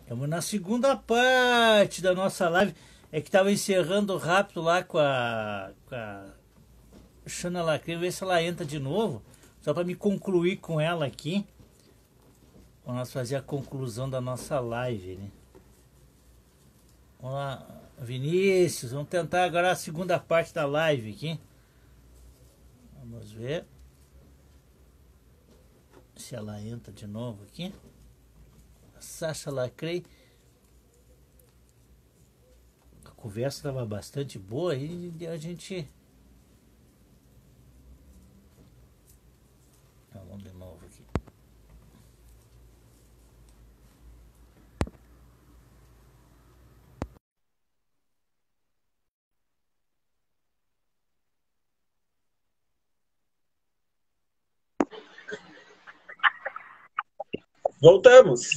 Estamos na segunda parte da nossa live. É que estava encerrando rápido lá com a Xana Lacre, ver se ela entra de novo, só para me concluir com ela aqui. Para nós fazer a conclusão da nossa live, né? Vamos lá, Vinícius, vamos tentar agora a segunda parte da live aqui. Vamos ver se ela entra de novo aqui. Sasha Lacrei. A conversa estava bastante boa e a gente... Então, vamos de novo aqui. Voltamos.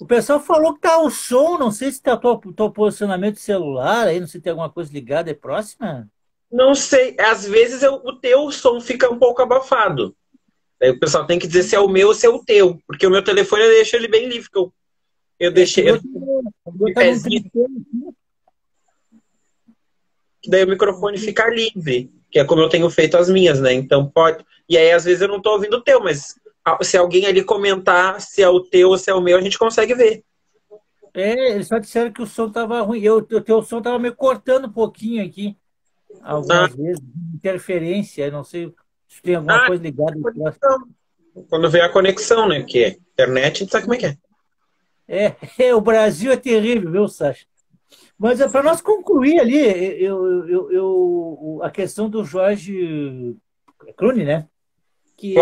O pessoal falou que tá o som, não sei se tá teu posicionamento de celular aí, não sei se tem alguma coisa ligada, é próxima? Não sei, às vezes o teu som fica um pouco abafado. Aí o pessoal tem que dizer se é o meu ou se é o teu, porque o meu telefone eu deixo ele bem livre, eu deixei O de meu tá num pezinho, tripé. que daí o microfone fica livre, que é como eu tenho feito as minhas, né? Então pode. E aí às vezes eu não tô ouvindo o teu, mas se alguém ali comentar se é o teu ou se é o meu, a gente consegue ver. É, eles só disseram que o som tava ruim. O teu som tava me cortando um pouquinho aqui, Ah, algumas vezes, interferência, não sei se tem alguma ah, coisa ligada aí próximo. quando vem a conexão, né? Porque internet, a gente sabe como é que é. O Brasil é terrível, viu, Sasha? Mas é para nós concluir ali, a questão do Jorge Clooney, né? Que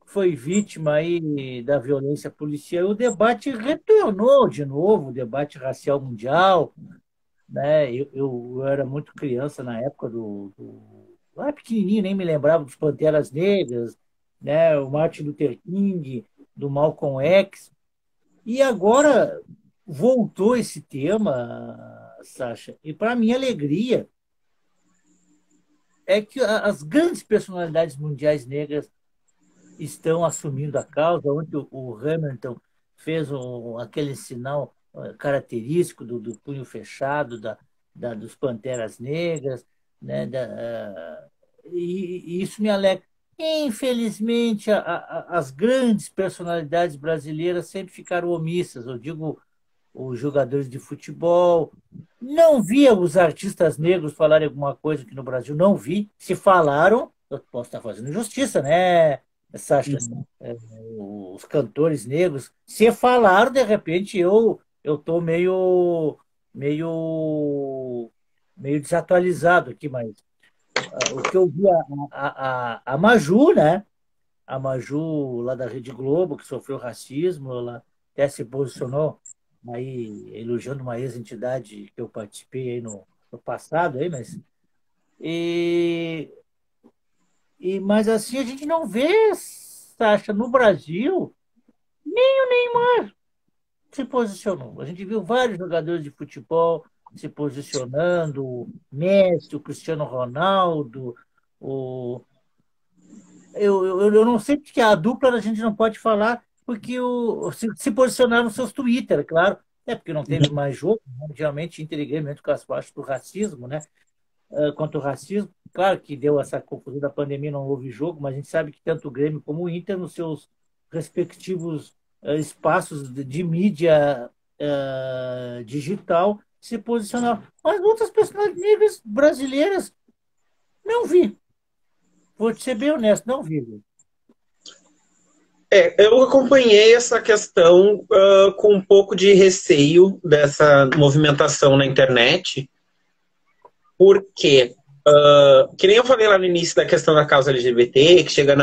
foi vítima aí da violência policial. O debate retornou de novo, o debate racial mundial, né? Eu era muito criança na época lá pequenininho, nem me lembrava dos Panteras Negras, né? O Martin Luther King, do Malcolm X. E agora voltou esse tema, Sasha, e para minha alegria é que as grandes personalidades mundiais negras estão assumindo a causa. Ontem o Hamilton fez aquele sinal característico do punho fechado dos Panteras Negras, né? E isso me alegra. Infelizmente, as grandes personalidades brasileiras sempre ficaram omissas. Eu digo os jogadores de futebol. Não via os artistas negros falarem alguma coisa aqui no Brasil, não vi. Se falaram, eu posso estar fazendo justiça, né, Sasha? Os cantores negros, se falaram, de repente eu tô meio meio desatualizado aqui, mas o que eu vi a Maju, né? A Maju lá da Rede Globo, que sofreu racismo, ela até se posicionou aí elogiando uma ex-entidade que eu participei aí no passado, aí, e, mas assim a gente não vê, Sasha, no Brasil, nem o Neymar se posicionou. A gente viu vários jogadores de futebol se posicionando, o Messi, o Cristiano Ronaldo, o, eu não sei porque a dupla a gente não pode falar, porque se posicionaram nos seus Twitter, é claro. É porque não teve mais jogo, né? Geralmente Inter e Grêmio com as partes do racismo, né? Contra o racismo. Claro que deu essa confusão da pandemia, não houve jogo, mas a gente sabe que tanto o Grêmio como o Inter, nos seus respectivos espaços de mídia digital, se posicionaram. Mas outras personalidades negras brasileiras, não vi. Vou ser bem honesto, não vi. Eu acompanhei essa questão com um pouco de receio dessa movimentação na internet, porque, que nem eu falei lá no início da questão da causa LGBT, que chega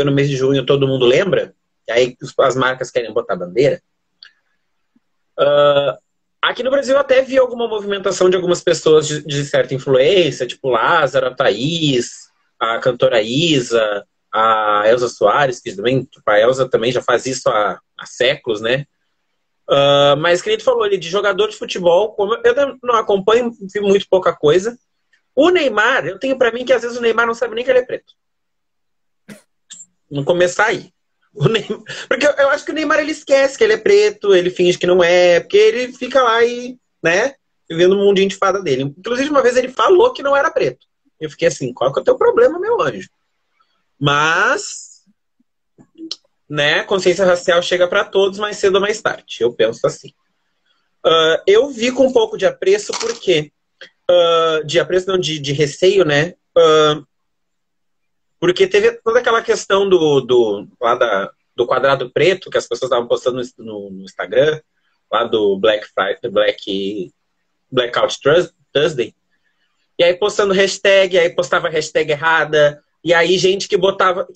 no mês de junho, todo mundo lembra, e aí as marcas querem botar bandeira. Aqui no Brasil eu até vi alguma movimentação de algumas pessoas de certa influência, tipo Lázaro, a Thaís, a cantora Isa, a Elza Soares, que também, tipo, a Elza também já faz isso há séculos, né? Mas que nem tu falou ali, de jogador de futebol, como eu não acompanho, vi muito pouca coisa. O Neymar, eu tenho pra mim que às vezes o Neymar não sabe nem que ele é preto. Vamos começar aí. Porque eu acho que o Neymar ele esquece que ele é preto, ele finge que não é, porque ele fica lá e, né, vivendo o mundinho de fada dele. Inclusive, uma vez ele falou que não era preto. Eu fiquei assim, qual que é o teu problema, meu anjo? Mas, né, consciência racial chega para todos mais cedo ou mais tarde. Eu penso assim. Eu vi com um pouco de apreço, por quê? De apreço, não, de receio, né? Porque teve toda aquela questão do quadrado preto que as pessoas estavam postando no Instagram, lá do Blackout Thursday. E aí postando hashtag, aí postava hashtag errada, e aí gente que botava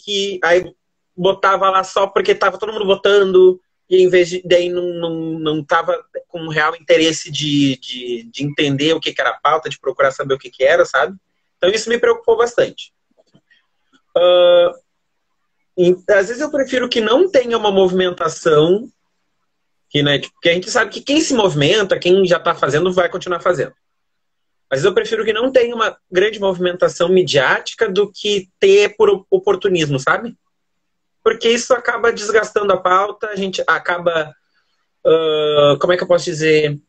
lá só porque tava todo mundo votando, e em vez de daí não tava com real interesse de entender o que era a pauta, de procurar saber o que era, sabe? Então isso me preocupou bastante. Às vezes eu prefiro que não tenha uma movimentação, né, porque a gente sabe que quem se movimenta, quem já está fazendo, vai continuar fazendo. Mas eu prefiro que não tenha uma grande movimentação midiática do que ter por oportunismo, sabe? Porque isso acaba desgastando a pauta, a gente acaba... como é que eu posso dizer?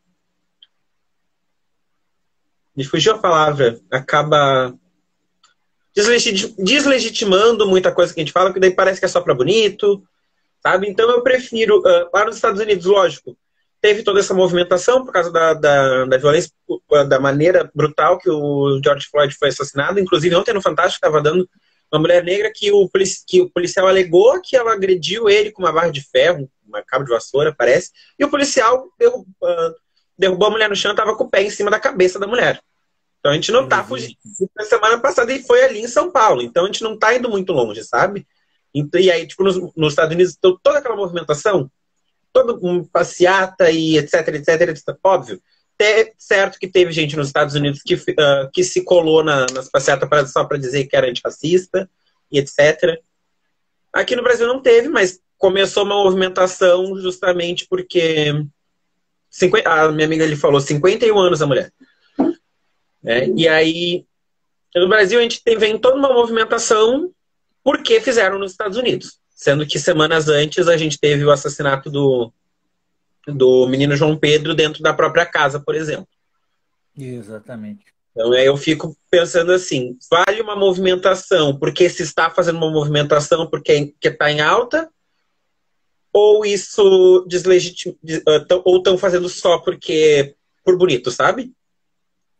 Me fugiu a palavra. Acaba deslegitimando muita coisa que a gente fala, porque daí parece que é só para bonito, sabe? Então eu prefiro... lá nos Estados Unidos, lógico, teve toda essa movimentação por causa da violência, da maneira brutal que o George Floyd foi assassinado. Inclusive, ontem no Fantástico estava dando uma mulher negra que o policial alegou que ela agrediu ele com uma barra de ferro, uma cabo de vassoura, parece, e o policial derrubou a mulher no chão e estava com o pé em cima da cabeça da mulher. Então a gente não está fugindo. Na semana passada ele foi ali em São Paulo, então a gente não está indo muito longe, sabe? E aí, tipo, nos Estados Unidos, toda aquela movimentação, todo um passeata e etc, etc. Óbvio, certo que teve gente nos Estados Unidos que se colou nas passeatas só para dizer que era antirracista e etc. Aqui no Brasil não teve, mas começou uma movimentação justamente porque a minha amiga ali falou 51 anos a mulher. E aí, no Brasil a gente vem toda uma movimentação porque fizeram nos Estados Unidos. Sendo que semanas antes a gente teve o assassinato do menino João Pedro dentro da própria casa, por exemplo. Exatamente. Então eu fico pensando assim, vale uma movimentação porque se está fazendo uma movimentação porque está em alta, ou isso deslegitima, ou estão fazendo só por bonito, sabe?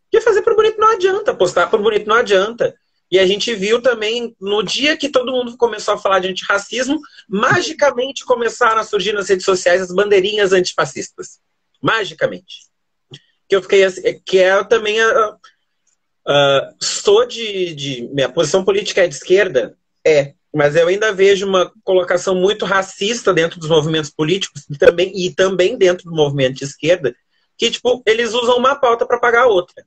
Porque fazer por bonito não adianta, postar por bonito não adianta. E a gente viu também, no dia que todo mundo começou a falar de antirracismo, magicamente começaram a surgir nas redes sociais as bandeirinhas antifascistas. Magicamente. Que eu fiquei assim, que eu também sou minha posição política é de esquerda, mas eu ainda vejo uma colocação muito racista dentro dos movimentos políticos e também dentro do movimento de esquerda, que tipo, eles usam uma pauta para pagar a outra,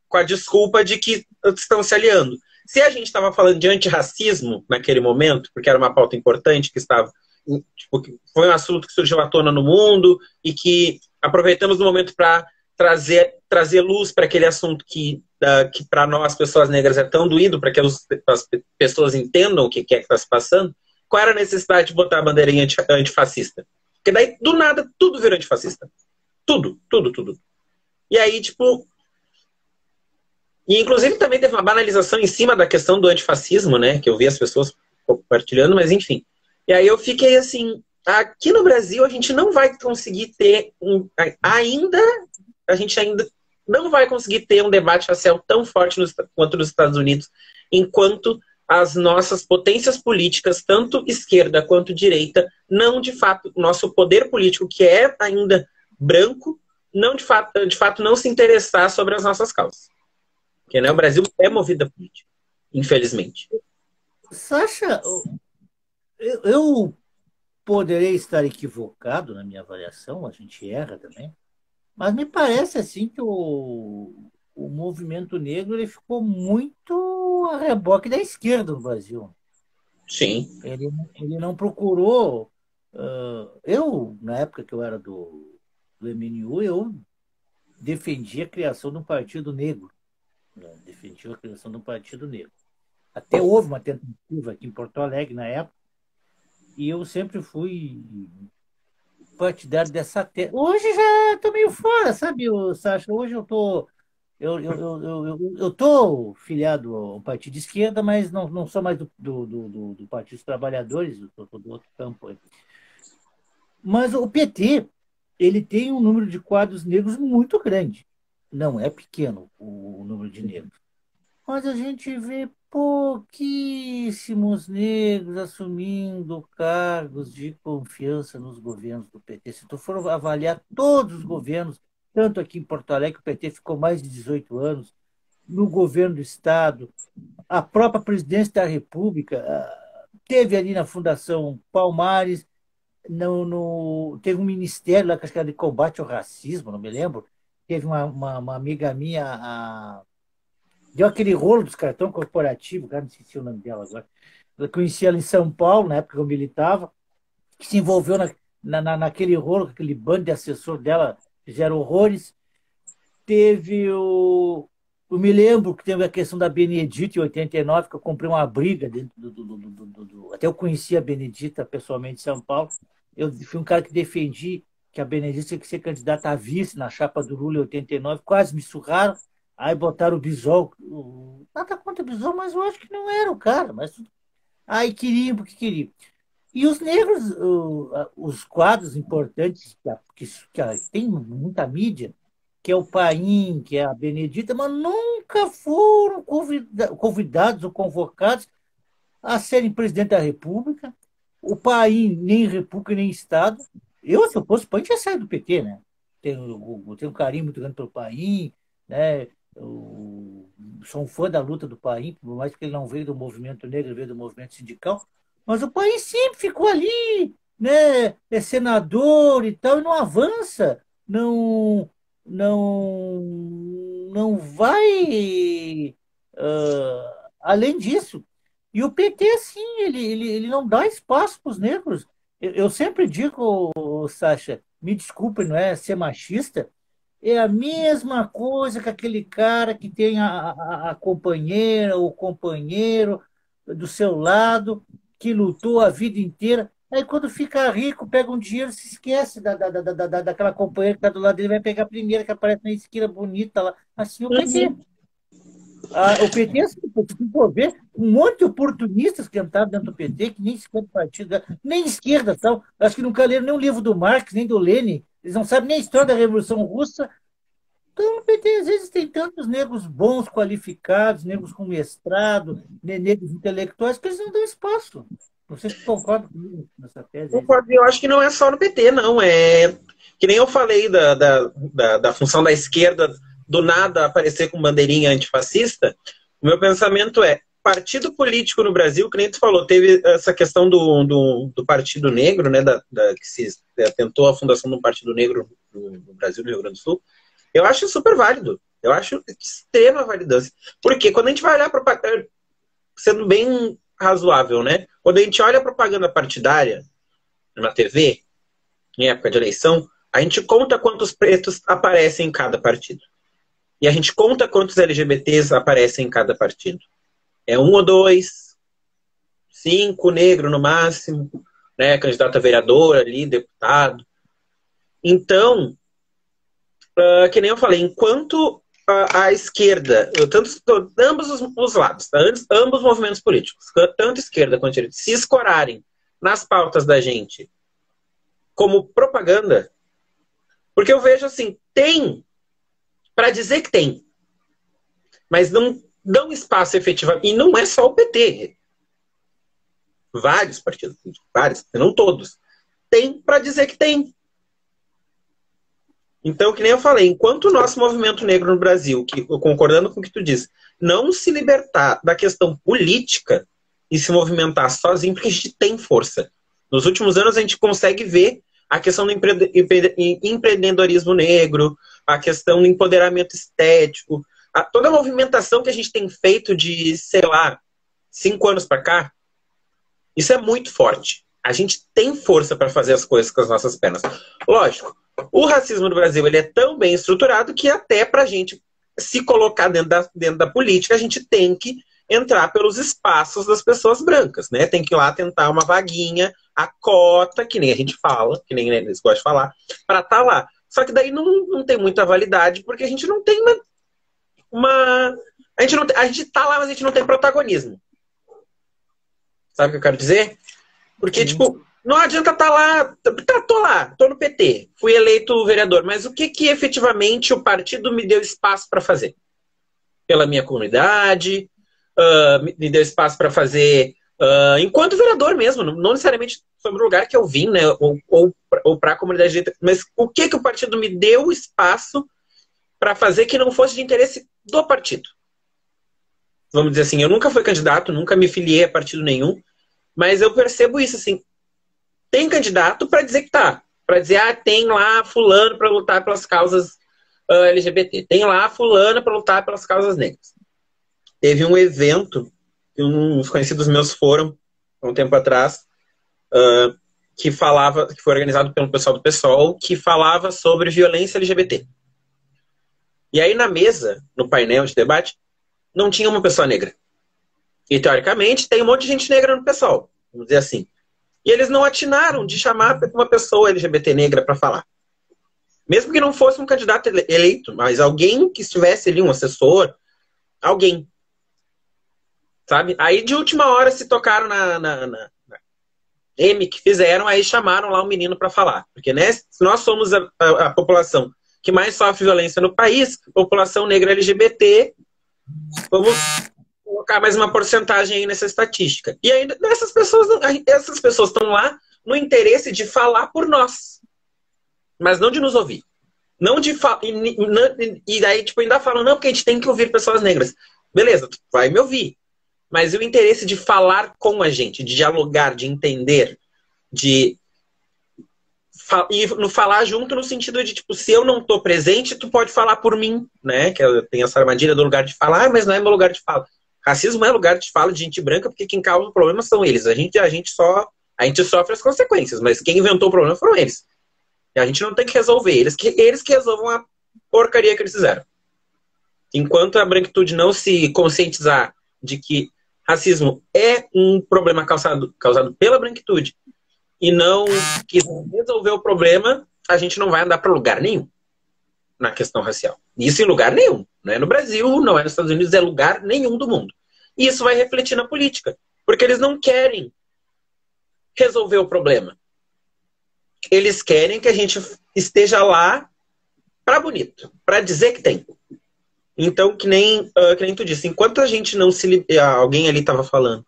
com a desculpa de que estão se aliando. Se a gente estava falando de antirracismo naquele momento, porque era uma pauta importante, que estava, tipo, foi um assunto que surgiu à tona no mundo e que aproveitamos o momento para trazer luz para aquele assunto que para nós, pessoas negras, é tão doído, para que as pessoas entendam o que é que está se passando. Qual era a necessidade de botar a bandeirinha antifascista? Porque daí, do nada, tudo virou antifascista. Tudo, tudo, tudo. E aí, tipo... E, inclusive, também teve uma banalização em cima da questão do antifascismo, né? Que eu vi as pessoas compartilhando, mas enfim. E aí eu fiquei assim... Aqui no Brasil, a gente não vai conseguir ter... A gente ainda não vai conseguir ter um debate racial tão forte quanto nos Estados Unidos, enquanto as nossas potências políticas, tanto esquerda quanto direita, não, de fato, o nosso poder político, que é ainda branco, não, de fato não se interessar sobre as nossas causas. Porque, né, o Brasil é movido a política, infelizmente. Sacha, eu poderei estar equivocado na minha avaliação, a gente erra também, mas me parece assim que o movimento negro ele ficou muito a reboque da esquerda no Brasil. Sim. Ele não procurou... eu, na época que eu era do MNU, eu defendia a criação de um partido negro. Defendia a criação de um partido negro. Até houve uma tentativa aqui em Porto Alegre, na época, E eu sempre fui partidário dessa tese. Hoje já estou meio fora, sabe, Sacha? Hoje eu tô, eu tô filiado ao partido de esquerda, mas não sou mais do Partido dos Trabalhadores, eu tô do outro campo aí. Mas o PT, ele tem um número de quadros negros muito grande. Não é pequeno o número de negros. Mas a gente vê pouquíssimos negros assumindo cargos de confiança nos governos do PT. Se tu for avaliar todos os governos, tanto aqui em Porto Alegre, o PT ficou mais de 18 anos, no governo do Estado, a própria presidência da República, teve ali na Fundação Palmares, teve um ministério lá que acho que era de combate ao racismo, não me lembro. Teve uma amiga minha, deu aquele rolo dos cartões corporativos, cara, não esqueci o nome dela agora. Eu conheci ela em São Paulo, na época que eu militava, que se envolveu naquele rolo, aquele bando de assessor dela, fizeram horrores. Teve o. Eu me lembro que teve a questão da Benedita em 89, que eu comprei uma briga dentro até eu conheci a Benedita pessoalmente em São Paulo. Eu fui um cara que defendi que a Benedita tinha que ser candidata a vice na chapa do Lula em 89, quase me surraram. Aí botaram o Bisol. Nada contra o Bisol, mas eu acho que não era o cara. Mas aí queriam porque queriam. E os negros, os quadros importantes, que tem muita mídia, que é o Paim, que é a Benedita, mas nunca foram convidados ou convocados a serem presidente da República. O Paim, nem República, nem Estado. Eu, se eu fosse Paim, tinha saído do PT, né? Tenho um carinho muito grande pelo Paim, né? Eu sou um fã da luta do Paim, por mais que ele não veio do movimento negro, ele veio do movimento sindical, mas o Paim sempre ficou ali, né? É senador e tal, e não avança, não, não vai além disso. E o PT, sim, ele não dá espaço para os negros. Eu sempre digo, Sacha, me desculpe, não é ser machista, é a mesma coisa que aquele cara que tem a companheira ou companheiro do seu lado, que lutou a vida inteira. Aí, quando fica rico, pega um dinheiro, se esquece daquela companheira que está do lado dele, vai pegar a primeira que aparece na esquina bonita lá. Assim, o PT. O PT, assim, se for ver, um monte de oportunistas que entraram dentro do PT, que nem sequer partido, nem esquerda, tal. Acho que nunca leram nem o livro do Marx, nem do Lenin. Eles não sabem nem a história da Revolução Russa. Então, no PT, às vezes, tem tantos negros bons, qualificados, negros com mestrado, negros intelectuais, que eles não dão espaço. Não sei se concorda comigo nessa tese. Eu acho que não é só no PT, não. É que nem eu falei da função da esquerda do nada aparecer com bandeirinha antifascista. O meu pensamento é, partido político no Brasil, que nem tu falou, teve essa questão do Partido Negro, né, que se tentou a fundação de um Partido Negro no Brasil, no Rio Grande do Sul. Eu acho super válido. Eu acho de extrema validância. Porque quando a gente vai olhar propaganda, sendo bem razoável, né? Quando a gente olha a propaganda partidária na TV, em época de eleição, a gente conta quantos pretos aparecem em cada partido. E a gente conta quantos LGBTs aparecem em cada partido. É 1 ou 2, 5 negro no máximo, né? Candidato a vereador ali, deputado. Então, que nem eu falei, enquanto a esquerda, ambos os lados, tá? Ambos os movimentos políticos, tanto a esquerda quanto a direita, se escorarem nas pautas da gente como propaganda, porque eu vejo assim, tem, para dizer que tem, mas não dão espaço efetivamente, e não é só o PT, vários partidos, vários, não todos, tem para dizer que tem. Então, que nem eu falei, enquanto o nosso movimento negro no Brasil, concordando com o que tu diz, não se libertar da questão política e se movimentar sozinho, porque a gente tem força. Nos últimos anos a gente consegue ver a questão do empreendedorismo negro, a questão do empoderamento estético, toda a movimentação que a gente tem feito de, sei lá, 5 anos para cá, isso é muito forte. A gente tem força para fazer as coisas com as nossas pernas. Lógico, o racismo no Brasil ele é tão bem estruturado que até para a gente se colocar dentro da política, a gente tem que entrar pelos espaços das pessoas brancas, né? Tem que ir lá tentar uma vaguinha a cota, que nem a gente fala, que nem eles gostam de falar, para estar lá. Só que daí não tem muita validade, porque a gente não tem a gente tá lá, mas a gente não tem protagonismo. Sabe o que eu quero dizer? Porque, Sim. tipo, não adianta estar lá. Tô lá, tô no PT, fui eleito vereador, mas o que efetivamente o partido me deu espaço para fazer? Pela minha comunidade, me deu espaço para fazer enquanto vereador mesmo, não necessariamente sobre o lugar que eu vim, né, ou para a comunidade, mas o que o partido me deu espaço para fazer que não fosse de interesse do partido. Vamos dizer assim, eu nunca fui candidato, nunca me filiei a partido nenhum, mas eu percebo isso, assim, tem candidato para dizer que tá, para dizer, tem lá fulano para lutar pelas causas LGBT, tem lá fulano para lutar pelas causas negras. Teve um evento que uns conhecidos meus foram, há um tempo atrás, que foi organizado pelo pessoal do PSOL, que falava sobre violência LGBT. E aí na mesa, no painel de debate, não tinha uma pessoa negra. E teoricamente tem um monte de gente negra no PSOL, vamos dizer assim. E eles não atinaram de chamar uma pessoa LGBT negra para falar. Mesmo que não fosse um candidato eleito, mas alguém que estivesse ali, um assessor, alguém. Sabe? Aí de última hora se tocaram na M que fizeram, aí chamaram lá um menino para falar. Porque, né, se nós somos a população que mais sofre violência no país, população negra LGBT, vamos colocar mais uma porcentagem aí nessa estatística. E ainda essas pessoas estão lá no interesse de falar por nós, mas não de nos ouvir. Não de e daí, tipo, ainda falam, não, porque a gente tem que ouvir pessoas negras. Beleza, tu vai me ouvir. Mas e o interesse de falar com a gente, de dialogar, de entender, e no falar junto no sentido de, tipo, se eu não tô presente, tu pode falar por mim, né? Que tem essa armadilha do lugar de falar, mas não é meu lugar de fala. Racismo é lugar de fala de gente branca, porque quem causa o problema são eles. A gente sofre as consequências, mas quem inventou o problema foram eles. E a gente não tem que resolver. Eles que resolvam a porcaria que eles fizeram. Enquanto a branquitude não se conscientizar de que racismo é um problema causado pela branquitude e não quiser resolver o problema, a gente não vai andar para lugar nenhum na questão racial. Isso em lugar nenhum. Não é no Brasil, não é nos Estados Unidos, é lugar nenhum do mundo. E isso vai refletir na política. Porque eles não querem resolver o problema. Eles querem que a gente esteja lá para bonito, para dizer que tem. Então, que nem tu disse, enquanto a gente não se... Alguém ali estava falando.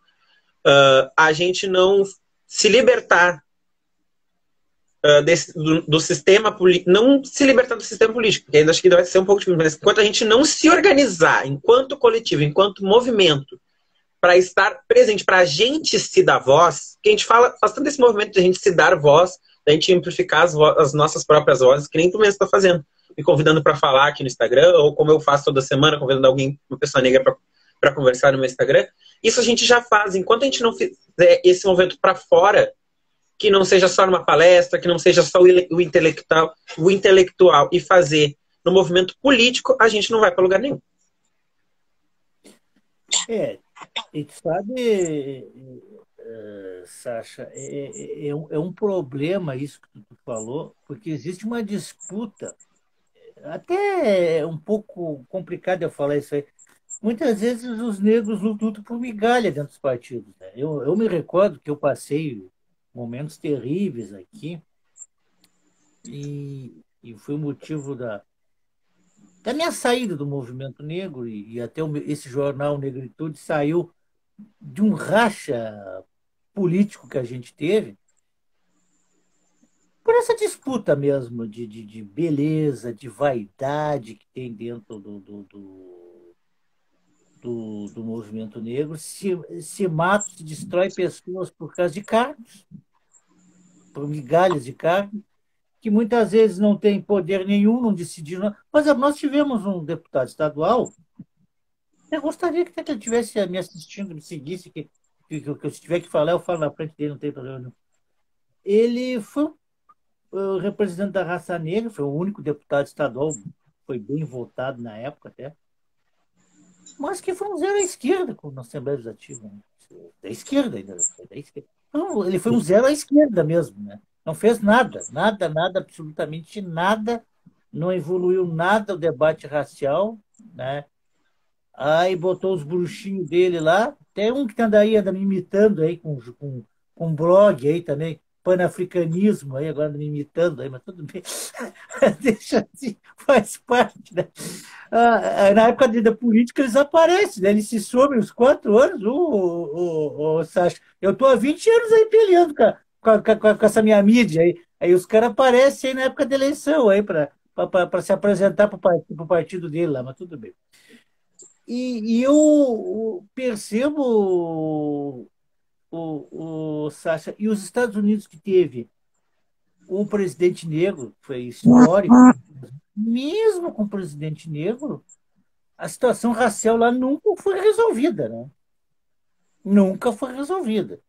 A gente não se libertar do sistema político, não se libertar do sistema político, porque ainda acho que vai ser um pouco difícil, mas enquanto a gente não se organizar enquanto coletivo, enquanto movimento, para estar presente, para a gente se dar voz, que a gente faz tanto esse movimento de a gente se dar voz, da gente amplificar as nossas próprias vozes, que nem tu mesmo está fazendo, me convidando para falar aqui no Instagram, ou como eu faço toda semana, convidando alguém, uma pessoa negra para conversar no meu Instagram. Isso a gente já faz. Enquanto a gente não fizer esse movimento para fora, que não seja só numa palestra, que não seja só o intelectual e fazer no movimento político, a gente não vai para lugar nenhum. E tu sabe, Sacha, é um problema isso que tu falou, porque existe uma disputa, até um pouco complicado eu falar isso aí. Muitas vezes os negros lutam por migalha dentro dos partidos, né? Eu me recordo que eu passei momentos terríveis aqui e foi o motivo da minha saída do movimento negro e até esse jornal Negritude saiu de um racha político que a gente teve por essa disputa mesmo de beleza, de vaidade que tem dentro do movimento negro. Se mata, se destrói pessoas por causa de cargos, por migalhas de cargos, que muitas vezes não tem poder nenhum, não decidiram. Por exemplo, nós tivemos um deputado estadual, eu gostaria que ele estivesse me assistindo, me seguisse, que eu tiver que falar, eu falo na frente dele, não tem problema nenhum. Ele foi o representante da raça negra, foi o único deputado estadual, foi bem votado na época até, mas que foi um zero à esquerda na Assembleia Legislativa. da esquerda ainda. Da esquerda. Então, ele foi um zero à esquerda mesmo, né? Não fez nada, nada, absolutamente nada, não evoluiu nada o debate racial, né? Aí botou os bruxinhos dele lá, tem um que anda me imitando aí com um blog aí também, panafricanismo aí, agora me imitando aí, mas tudo bem. Deixa assim, faz parte, né? Na época da política eles aparecem, né? Eles se somem uns 4 anos, o Sacha. Eu estou há 20 anos aí peleando com essa minha mídia aí. Aí os caras aparecem aí na época da eleição aí para se apresentar para o partido dele lá, mas tudo bem. E eu percebo, o Sacha, e os Estados Unidos que teve um presidente negro, foi histórico, mesmo com o presidente negro, a situação racial lá nunca foi resolvida, né? Nunca foi resolvida.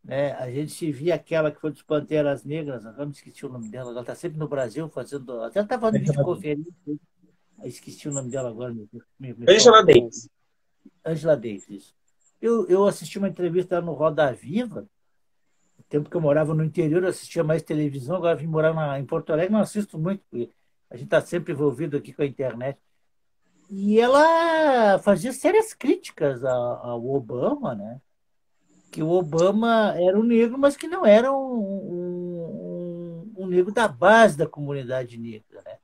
Né? A gente via aquela que foi dos Panteras Negras, agora me esqueci o nome dela, ela está sempre no Brasil fazendo, até estava fazendo videoconferência, esqueci o nome dela agora, Angela Davis. Angela Davis. Eu assisti uma entrevista no Roda Viva, no tempo que eu morava no interior, eu assistia mais televisão, agora vim morar em Porto Alegre, não assisto muito, porque a gente está sempre envolvido aqui com a internet. E ela fazia sérias críticas ao Obama, né? Que o Obama era um negro, mas que não era um negro da base da comunidade negra, né?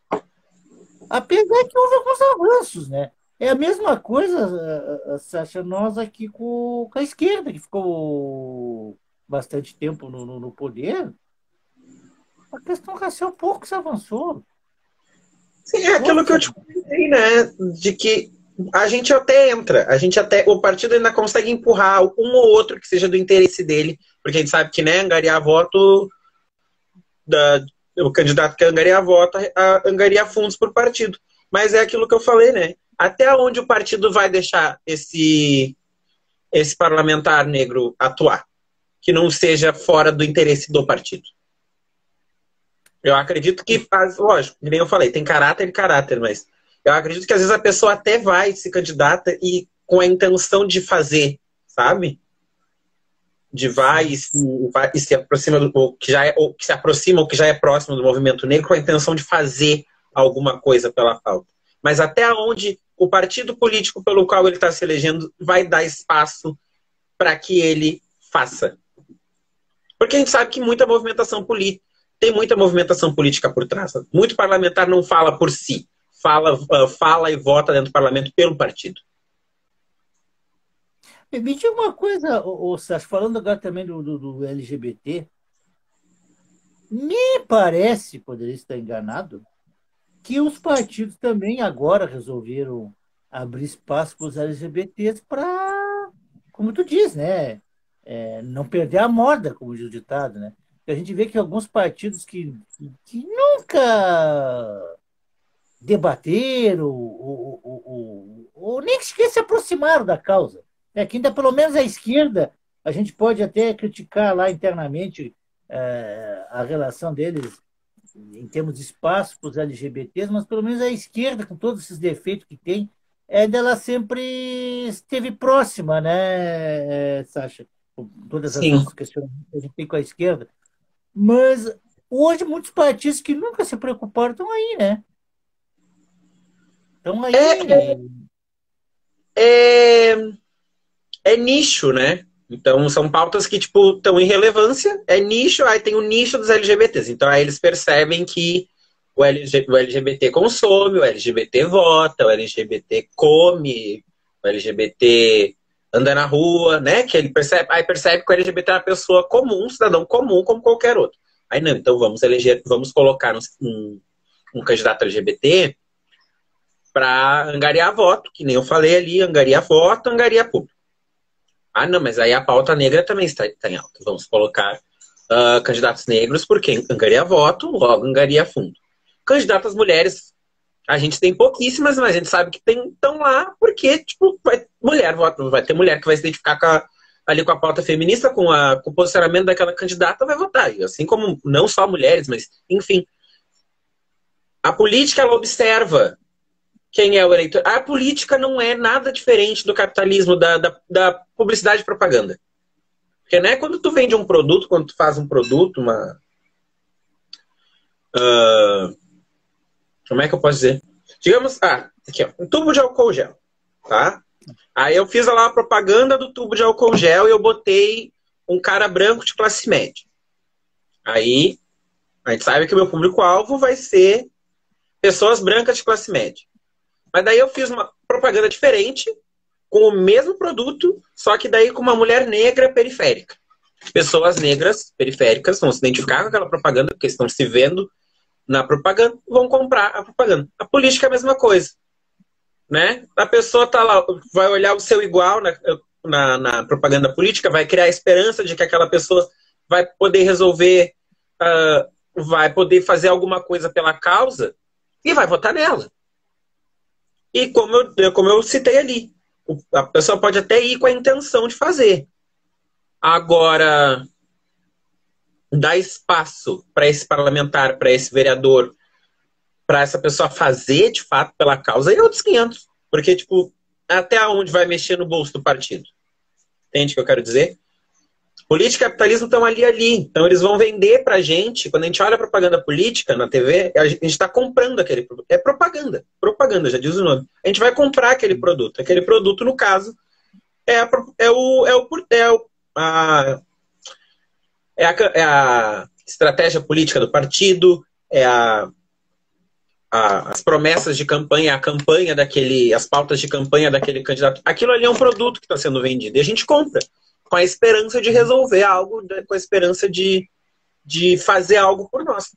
Apesar que houve alguns avanços, né? É a mesma coisa, Sacha, nós aqui com a esquerda, que ficou bastante tempo no poder. A questão racial pouco se avançou. Sim, é aquilo que eu te comentei, né? De que a gente até entra, o partido ainda consegue empurrar um ou outro que seja do interesse dele, porque a gente sabe que, né, angariar voto, o candidato que angariar voto, angariar fundos por partido. Mas é aquilo que eu falei, né? Até onde o partido vai deixar esse parlamentar negro atuar? Que não seja fora do interesse do partido. Eu acredito que, lógico, nem eu falei, tem caráter e caráter, mas eu acredito que às vezes a pessoa até vai se candidata e com a intenção de fazer, sabe? De vai e se aproxima ou que se aproxima ou que já é próximo do movimento negro com a intenção de fazer alguma coisa pela pauta. Mas até onde o partido político pelo qual ele está se elegendo vai dar espaço para que ele faça. Porque a gente sabe que tem muita movimentação política por trás. Muito parlamentar não fala por si. Fala e vota dentro do parlamento pelo partido. Me diga uma coisa, Sérgio, falando agora também do LGBT, me parece, poderia estar enganado, que os partidos também agora resolveram abrir espaço para os LGBTs para, como tu diz, né? Não perder a moda, como diz o ditado, né? A gente vê que alguns partidos que nunca debateram ou nem sequer se aproximaram da causa. Né? Que ainda, pelo menos, a esquerda, a gente pode até criticar lá internamente a relação deles em termos de espaço para os LGBTs, mas pelo menos a esquerda, com todos esses defeitos que tem, ela sempre esteve próxima, né, Sacha? Com todas as questões que a gente tem com a esquerda. Mas hoje muitos partidos que nunca se preocuparam estão aí, né? Estão aí. É nicho, né? Então são pautas que tipo estão em relevância, é nicho, aí tem o nicho dos LGBTs. Então aí eles percebem que o LGBT consome, o LGBT vota, o LGBT come, o LGBT anda na rua, né? Que ele percebe que o LGBT é uma pessoa comum, um cidadão comum como qualquer outro. Aí não, então vamos colocar um candidato LGBT para angariar voto, que nem eu falei ali, angariar voto, angariar público. Ah, não, mas aí a pauta negra também está em alta. Vamos colocar candidatos negros, porque angaria voto, logo angaria fundo. Candidatas mulheres, a gente tem pouquíssimas, mas a gente sabe que estão lá porque, tipo, vai ter mulher que vai se identificar ali com a pauta feminista, com o posicionamento daquela candidata, vai votar. E assim como não só mulheres, mas, enfim. A política, ela observa Quem é o eleitor? A política não é nada diferente do capitalismo, da publicidade e propaganda. Porque, né, quando tu vende um produto, quando tu faz um produto, como é que eu posso dizer? Digamos, aqui, ó, um tubo de álcool gel, tá? Aí eu fiz lá a propaganda do tubo de álcool gel e eu botei um cara branco de classe média. Aí, a gente sabe que o meu público-alvo vai ser pessoas brancas de classe média. Mas daí eu fiz uma propaganda diferente, com o mesmo produto, só que daí com uma mulher negra periférica. Pessoas negras periféricas vão se identificar com aquela propaganda, porque estão se vendo na propaganda, vão comprar a propaganda. A política é a mesma coisa. Né? A pessoa tá lá, vai olhar o seu igual na propaganda política, vai criar a esperança de que aquela pessoa vai poder resolver, vai poder fazer alguma coisa pela causa e vai votar nela. E como eu citei ali, a pessoa pode até ir com a intenção de fazer. Agora, dar espaço para esse parlamentar, para esse vereador, para essa pessoa fazer de fato pela causa, é outros 500. Porque, tipo, até onde vai mexer no bolso do partido? Entende o que eu quero dizer? Política e capitalismo estão ali. Então eles vão vender pra gente, quando a gente olha a propaganda política na TV, a gente está comprando aquele produto. É propaganda. Propaganda, já diz o nome. A gente vai comprar aquele produto. Aquele produto, no caso, é a estratégia política do partido, as promessas de campanha, a campanha daquele, as pautas de campanha daquele candidato. Aquilo ali é um produto que está sendo vendido. E a gente compra com a esperança de resolver algo, com a esperança de fazer algo por nós.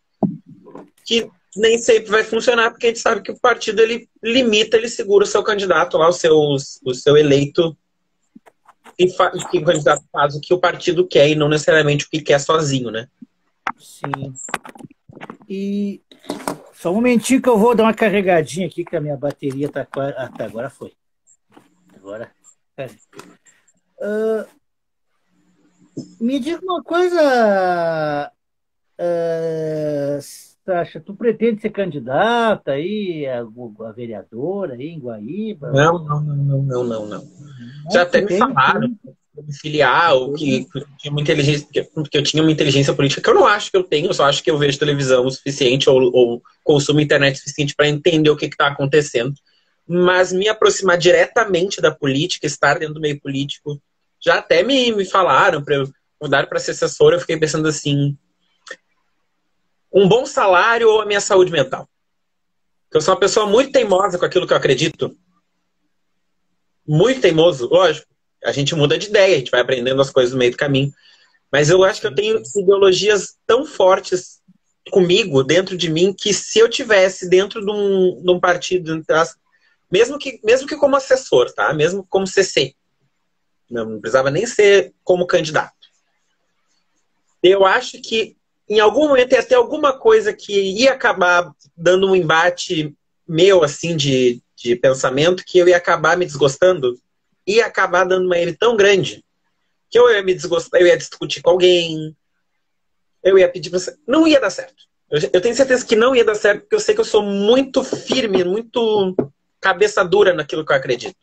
Que nem sempre vai funcionar, porque a gente sabe que o partido ele limita, ele segura o seu candidato lá, o seu eleito, e que o candidato faz o que o partido quer e não necessariamente o que quer sozinho, né? Sim. E só um momentinho que eu vou dar uma carregadinha aqui, que a minha bateria tá quase. Tá, agora foi. Agora. Me diga uma coisa, Sasha, tu pretende ser candidata aí a vereadora aí em Guaíba? Não. Já até me falaram me filiar, ou que eu tinha uma inteligência política que eu não acho que eu tenho, eu só acho que eu vejo televisão o suficiente ou consumo internet o suficiente para entender o que está acontecendo. Mas me aproximar diretamente da política, estar dentro do meio político, já até me falaram para eu mudar para ser assessora, eu fiquei pensando assim, um bom salário ou a minha saúde mental? Porque eu sou uma pessoa muito teimosa com aquilo que eu acredito. Muito teimoso, lógico. A gente muda de ideia, a gente vai aprendendo as coisas no meio do caminho. Mas eu acho que eu tenho ideologias tão fortes comigo, dentro de mim, que se eu tivesse dentro de um partido, mesmo que como assessor, tá? Mesmo como CC, não precisava nem ser como candidato. Eu acho que em algum momento ia ter alguma coisa que ia acabar dando um embate meu, assim, de pensamento, que eu ia acabar me desgostando, ia acabar dando uma M tão grande que eu ia me desgostar, eu ia discutir com alguém, eu ia pedir pra você. Não ia dar certo. Eu tenho certeza que não ia dar certo, porque eu sei que eu sou muito firme, muito cabeça dura naquilo que eu acredito.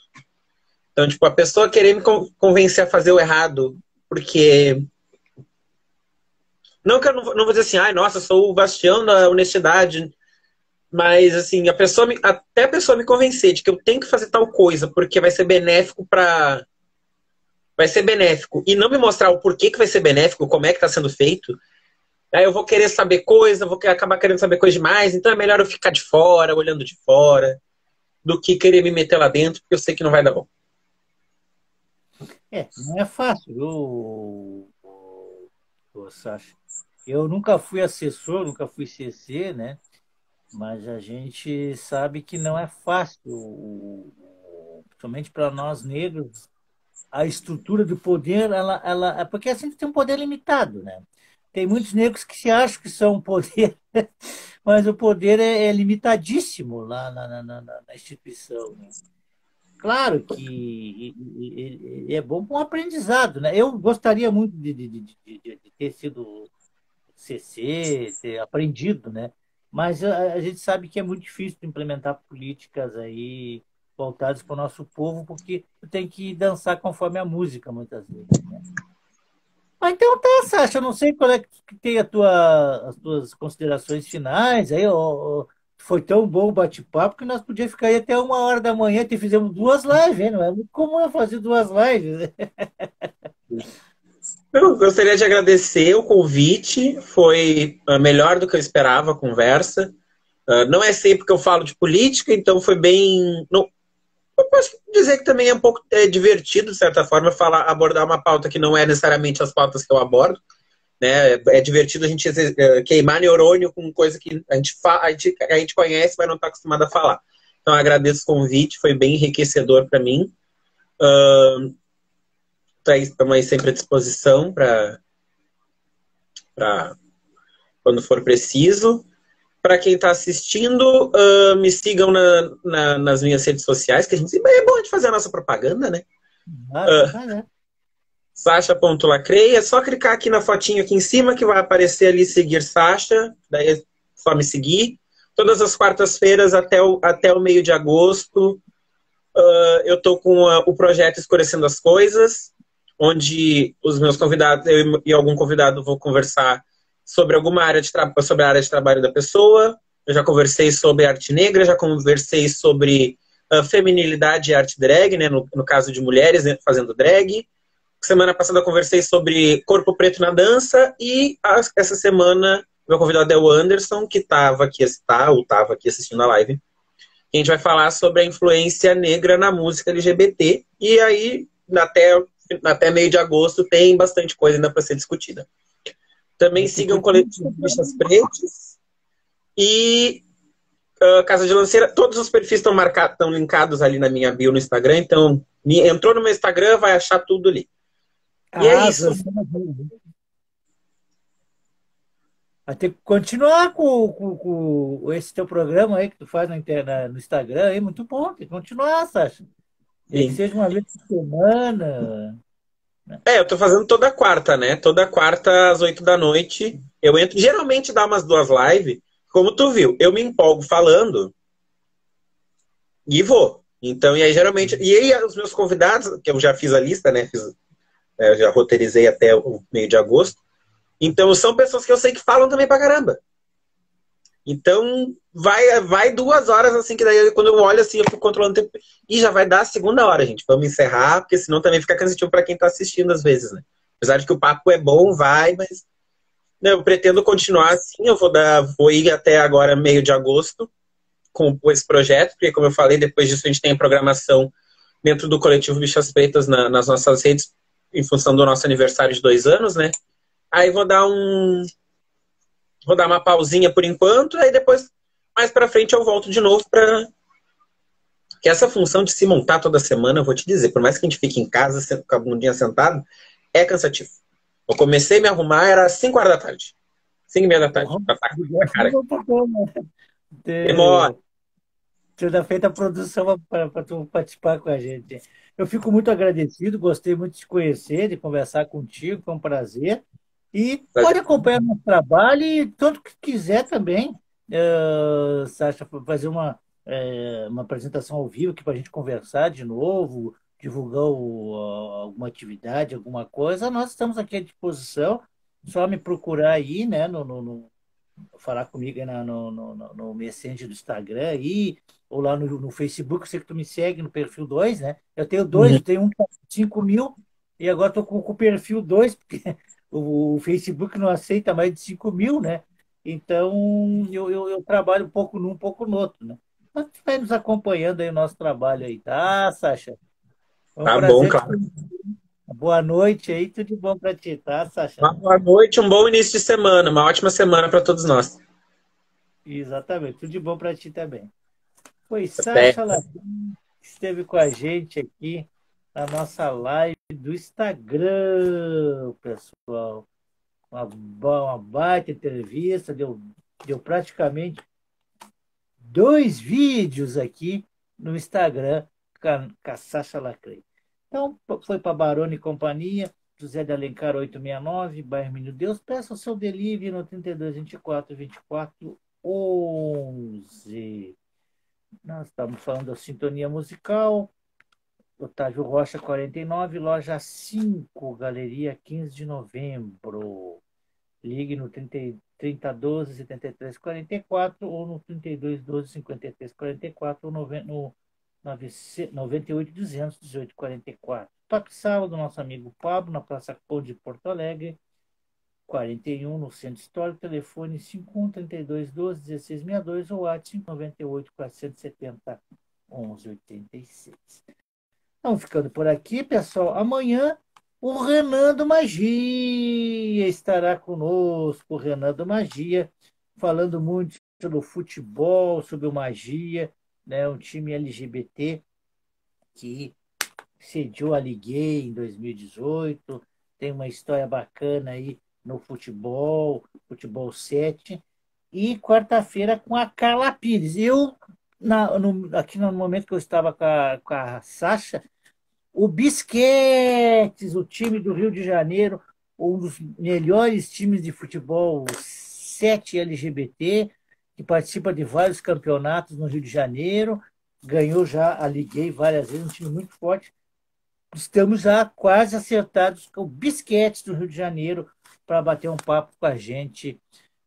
Então, tipo, a pessoa querer me convencer a fazer o errado, porque... Não que eu não vou dizer assim, ai, nossa, eu sou o bastião da honestidade, mas, assim, até a pessoa me convencer de que eu tenho que fazer tal coisa, porque vai ser benéfico para... Vai ser benéfico. E não me mostrar o porquê que vai ser benéfico, como é que está sendo feito, aí eu vou querer saber coisa, vou acabar querendo saber coisa demais, então é melhor eu ficar de fora, olhando de fora, do que querer me meter lá dentro, porque eu sei que não vai dar bom. Não é fácil, Sasha. Eu nunca fui assessor, nunca fui CC, né? Mas a gente sabe que não é fácil, principalmente para nós negros, a estrutura do poder, ela, é porque a gente tem um poder limitado, né? Tem muitos negros que se acham que são um poder, mas o poder é limitadíssimo lá na instituição, né? Claro que é bom para um aprendizado, né? Eu gostaria muito de ter sido CC, ter aprendido, né? Mas a gente sabe que é muito difícil implementar políticas aí voltadas para o nosso povo, porque tem que dançar conforme a música, muitas vezes, né? Ah, então tá, Sasha, eu não sei qual é que tem as tuas considerações finais. Aí, ó, foi tão bom o bate-papo que nós podíamos ficar aí até 1 hora da manhã e fizemos 2 lives, hein? Não é muito comum eu fazer 2 lives, né? Eu gostaria de agradecer o convite, foi melhor do que eu esperava a conversa. Não é sempre que eu falo de política, então foi bem. Não, eu posso dizer que também é um pouco divertido, de certa forma, abordar uma pauta que não é necessariamente as pautas que eu abordo. Né? É divertido a gente queimar neurônio com coisa que a gente conhece, mas não está acostumado a falar. Então, agradeço o convite, foi bem enriquecedor para mim. Estamos aí sempre à disposição para quando for preciso. Para quem está assistindo, me sigam nas minhas redes sociais, que a gente é bom de fazer a nossa propaganda, né? Sasha.lacrei, é só clicar aqui na fotinho aqui em cima que vai aparecer ali seguir Sasha, daí é só me seguir. Todas as quartas-feiras até o meio de agosto, eu estou com o projeto Escurecendo as Coisas, onde os meus convidados, eu e algum convidado vou conversar sobre alguma área sobre a área de trabalho da pessoa. Eu já conversei sobre arte negra, já conversei sobre feminilidade e arte drag, né, no caso de mulheres fazendo drag. Semana passada eu conversei sobre corpo preto na dança e essa semana meu convidado é o Anderson, que estava aqui assistindo a live. A gente vai falar sobre a influência negra na música LGBT e aí até meio de agosto tem bastante coisa ainda para ser discutida. Também sigam o Coletivo Bichas Pretas e Casa de Lanceira. Todos os perfis estão linkados ali na minha bio no Instagram, então entrou no meu Instagram, vai achar tudo ali. E é isso. Vai ter que continuar com esse teu programa aí que tu faz no Instagram aí, muito bom. Tem que continuar, Sasha. Tem que seja uma vez por semana. Eu tô fazendo toda quarta, né? Toda quarta às 8 da noite. Eu entro, geralmente dá umas 2 lives. Como tu viu, eu me empolgo falando e vou. Então, e aí geralmente. E aí os meus convidados, que eu já fiz a lista, né? Eu já roteirizei até o meio de agosto. Então, são pessoas que eu sei que falam também pra caramba. Então, vai 2 horas, assim, que daí quando eu olho assim, eu fico controlando o tempo. E já vai dar a 2ª hora, gente. Vamos encerrar, porque senão também fica cansativo para quem tá assistindo às vezes, né? Apesar de que o papo é bom, mas né, eu pretendo continuar assim. Eu vou ir até agora, meio de agosto, com esse projeto, porque, como eu falei, depois disso a gente tem a programação dentro do Coletivo Bichas Pretas nas nossas redes, em função do nosso aniversário de 2 anos, né? Aí vou dar uma pausinha por enquanto, aí depois, mais pra frente, eu volto de novo que essa função de se montar toda semana, eu vou te dizer, por mais que a gente fique em casa, com a bundinha sentado, é cansativo. Eu comecei a me arrumar, era 5 horas da tarde. 5h30 da tarde. Demora. Ter feito a produção para tu participar com a gente. Eu fico muito agradecido, gostei muito de te conhecer, de conversar contigo, foi um prazer. E pode acompanhar nosso trabalho e tanto que quiser também, Sasha, fazer uma apresentação ao vivo aqui para a gente conversar de novo, divulgar alguma atividade, alguma coisa, nós estamos aqui à disposição. Só me procurar aí, né, falar comigo aí no Messenger do Instagram aí, ou lá no Facebook, eu sei que tu me segue no perfil 2, né? Eu tenho dois, eu tenho um com 5 mil e agora estou com o perfil 2 porque o Facebook não aceita mais de 5 mil, né? Então, eu trabalho um pouco num, um pouco no outro, né? Mas tu vai nos acompanhando aí o nosso trabalho aí, tá, Sasha? Foi um bom, prazer claro. Boa noite aí, tudo de bom para ti, tá, Sasha? Boa noite, um bom início de semana, uma ótima semana para todos nós. Exatamente, tudo de bom para ti também. Foi Sasha Lacrei que esteve com a gente aqui na nossa live do Instagram, pessoal. Uma baita entrevista, deu praticamente 2 vídeos aqui no Instagram com a Sasha Lacrei. Então, foi para Barone e Companhia, José de Alencar 869, bairro Menino Deus. Peça o seu delivery no 32 24 24 11. Nós estamos falando da sintonia musical. Otávio Rocha, 49, loja 5, galeria 15 de novembro. Ligue no 3012 7344 ou no 3212 5344 ou no 98 200 1844. Toque sábado, nosso amigo Pablo, na Praça Conde de Porto Alegre, 41, no Centro Histórico, telefone 51 32 12 1662 ou WhatsApp 98 470 1186. Vamos ficando por aqui, pessoal. Amanhã o Renan do Magia estará conosco, o Renan do Magia, falando muito sobre o futebol, sobre o Magia, né, um time LGBT que sediou a Liguei em 2018, tem uma história bacana aí no futebol, futebol 7, e quarta-feira com a Carla Pires. Eu, aqui no momento que eu estava com a Sasha, o Bisquetes, o time do Rio de Janeiro, um dos melhores times de futebol 7 LGBT, que participa de vários campeonatos no Rio de Janeiro, ganhou já a Liguei várias vezes, um time muito forte. Estamos já quase acertados com o Bisquetes do Rio de Janeiro para bater um papo com a gente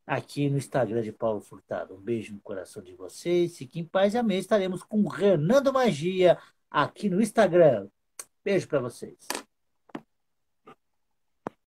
aqui no Instagram de Paulo Furtado. Um beijo no coração de vocês, fiquem em paz e amém. Estaremos com o Renan do Magia aqui no Instagram. Beijo para vocês.